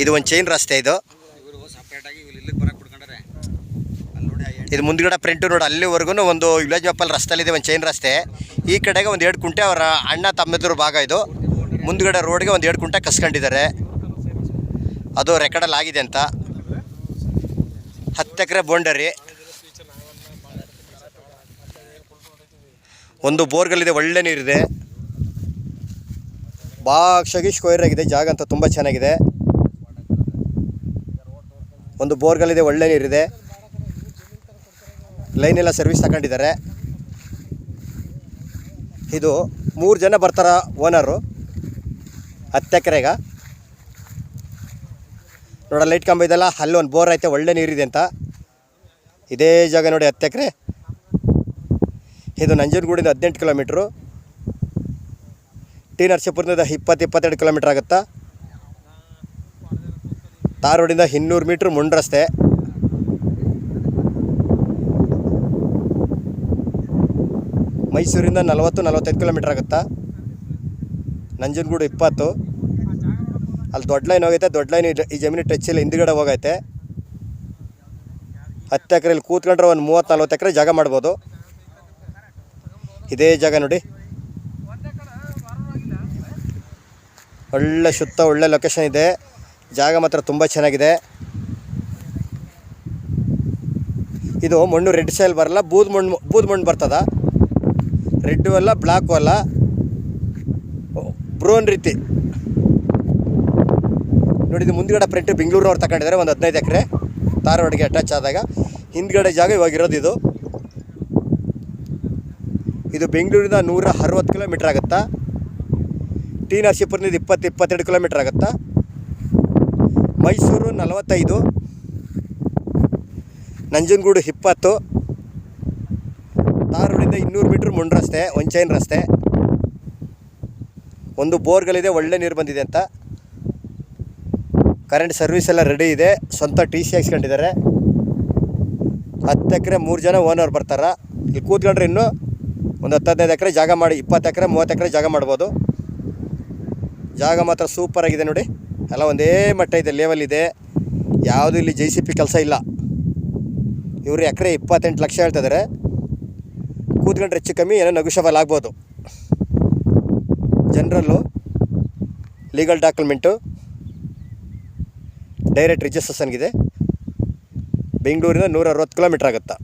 ಇದು ಒಂದು ಚೈನ್ ರಸ್ತೆ. ಇದು ಮುಂದ್ಗಡೆ ಪ್ರಿಂಟು ನೋಡಿ, ಅಲ್ಲಿವರೆಗೂ ಒಂದು ವಿಲೇಜ್ ಮ್ಯಾಪಲ್ಲಿ ರಸ್ತೆಯಲ್ಲಿದೆ ಒಂದು ಚೈನ್ ರಸ್ತೆ. ಈ ಕಡೆಗೆ ಒಂದು 2 ಕುಂಟೆ ಅವರ ಅಣ್ಣ ತಮ್ಮದ್ರ ಭಾಗ. ಇದು ಮುಂದ್ಗಡೆ ರೋಡ್ಗೆ ಒಂದು 2 ಕುಂಟೆ ಕಸ್ಕೊಂಡಿದ್ದಾರೆ. ಅದು ರೆಕಾರ್ಡಲ್ಲಿ ಆಗಿದೆ ಅಂತ. 10 ಎಕರೆ ಬೋಂಡರಿ, ಒಂದು ಬೋರ್ಗಲ್ಲಿದೆ, ಒಳ್ಳೆ ನೀರಿದೆ, ಬಾಕ್ಷಾಗಿ ಸ್ಕ್ವೇರ್ ಆಗಿದೆ ಜಾಗ ಅಂತ, ತುಂಬ ಚೆನ್ನಾಗಿದೆ. ಒಂದು ಬೋರ್ಗಲ್ಲಿದೆ, ಒಳ್ಳೆ ನೀರಿದೆ, ಲೈನ್ ಎಲ್ಲ ಸರ್ವಿಸ್ ತಗೊಂಡಿದ್ದಾರೆ. ಇದು 3 ಜನ ಬರ್ತಾರ ಓನರು 10 ಎಕರೆಗೆ. ನೋಡ ಲೈಟ್ ಕಂಬ ಇದೆಲ್ಲ, ಅಲ್ಲಿ ಒಂದು ಬೋರ್ ಐತೆ, ಒಳ್ಳೆ ನೀರಿದೆ ಅಂತ. ಇದೇ ಜಾಗ ನೋಡಿ 10 ಎಕರೆ. ಇದು ನಂಜನಗೂಡಿಂದ 18 ಕಿಲೋಮೀಟ್ರು, ಟಿ ನರಸೀಪುರದಿಂದ 20-22 ಕಿಲೋಮೀಟ್ರ್ ಆಗುತ್ತಾ. ತಾರ್ ರೋಡಿಂದ 200 ಮೀಟ್ರ್ ಮುಂಡ್ ರಸ್ತೆ. ಮೈಸೂರಿಂದ 40-45 ಕಿಲೋಮೀಟ್ರ್ ಆಗುತ್ತಾ. ನಂಜನಗೂಡು 20. ಅಲ್ಲಿ ದೊಡ್ಡ ಲೈನ್ ಹೋಗೈತೆ, ದೊಡ್ಡ ಲೈನ್ ಈ ಜಮೀನು ಟಚ್ಚಿಲ್ಲ, ಹಿಂದ್ಗಡೆ ಹೋಗೈತೆ. 10 ಎಕರೆಯಲ್ಲಿ ಕೂತ್ಕೊಂಡ್ರೆ ಒಂದು 30-40 ಎಕರೆ ಜಾಗ ಮಾಡ್ಬೋದು. ಇದೇ ಜಾಗ ನೋಡಿ, ಒಳ್ಳೆ ಸುತ್ತ ಒಳ್ಳೆ ಲೊಕೇಶನ್ ಇದೆ. ಜಾಗ ಮಾತ್ರ ತುಂಬ ಚೆನ್ನಾಗಿದೆ. ಇದು ಮಣ್ಣು ರೆಡ್ ಸೈಲ್ ಬರಲ್ಲ, ಬೂದ್ ಮಣ್ಣು ಬರ್ತದ. ರೆಡ್ಡು ಅಲ್ಲ, ಬ್ಲ್ಯಾಕು ಅಲ್ಲ, ಬ್ರೌನ್ ರೀತಿ ನೋಡಿ. ಇದು ಮುಂದ್ಗಡೆ ಪ್ರಿಂಟ್ ಬೆಂಗಳೂರಿನವ್ರು ತಗೊಂಡಿದ್ದಾರೆ, ಒಂದು 15 ಎಕರೆ ಧಾರವಾಡಿಗೆ ಅಟ್ಯಾಚ್ ಆದಾಗ. ಹಿಂದ್ಗಡೆ ಜಾಗ ಇವಾಗಿರೋದು ಇದು. ಇದು ಬೆಂಗಳೂರಿಂದ 160 ಕಿಲೋಮೀಟ್ರ್ ಆಗುತ್ತಾ. ಟಿ ನರಸೀಪುರದಿಂದ 20-22 ಕಿಲೋಮೀಟ್ರ್ ಆಗುತ್ತಾ. ಮೈಸೂರು 45, ನಂಜನಗೂಡು 20, ತಾರ್ ರೋಡಿಂದ 200 ಮೀಟ್ರ್ ಮುಂಡ್ ರಸ್ತೆ, ಒಂದು ಚೈನ್ ರಸ್ತೆ. ಒಂದು ಬೋರ್ಗಳಿದೆ, ಒಳ್ಳೆ ನೀರು ಬಂದಿದೆ ಅಂತ. ಕರೆಂಟ್ ಸರ್ವಿಸ್ ಎಲ್ಲ ರೆಡಿ ಇದೆ, ಸ್ವಂತ ಟಿ ಸಿ ಹಾಕ್ಸ್ಕೊಂಡಿದ್ದಾರೆ. 10 ಎಕರೆ 3 ಜನ ಓನರ್ ಬರ್ತಾರ. ಇಲ್ಲಿ ಕೂತ್ಕೊಂಡ್ರೆ ಇನ್ನೂ ಒಂದು 10-15 ಎಕರೆ ಜಾಗ ಮಾಡಿ, 20 ಎಕರೆ 30 ಎಕರೆ ಜಾಗ ಮಾಡ್ಬೋದು. ಜಾಗ ಮಾತ್ರ ಸೂಪರಾಗಿದೆ ನೋಡಿ, ಎಲ್ಲ ಒಂದೇ ಮಟ್ಟ ಇದೆ, ಲೆವೆಲ್ ಇದೆ. ಯಾವುದು ಇಲ್ಲಿ JCP ಕೆಲಸ ಇಲ್ಲ. ಇವರು ಎಕರೆ 28 ಲಕ್ಷ ಹೇಳ್ತಿದ್ದಾರೆ. ಕೂತ್ಕೊಂಡ್ರೆ ಹೆಚ್ಚು ಕಮ್ಮಿ ಏನೋ ನೆಗೋಷಿಯಬಲ್ ಆಗ್ಬೋದು. ಜನರಲ್ಲು ಲೀಗಲ್ ಡಾಕ್ಯುಮೆಂಟು ಡೈರೆಕ್ಟ್ ರಿಜಿಸ್ಟ್ರೇಷನ್ಗಿದೆ. ಬೆಂಗಳೂರಿಂದ 160 ಕಿಲೋಮೀಟ್ರ್ ಆಗುತ್ತಾ.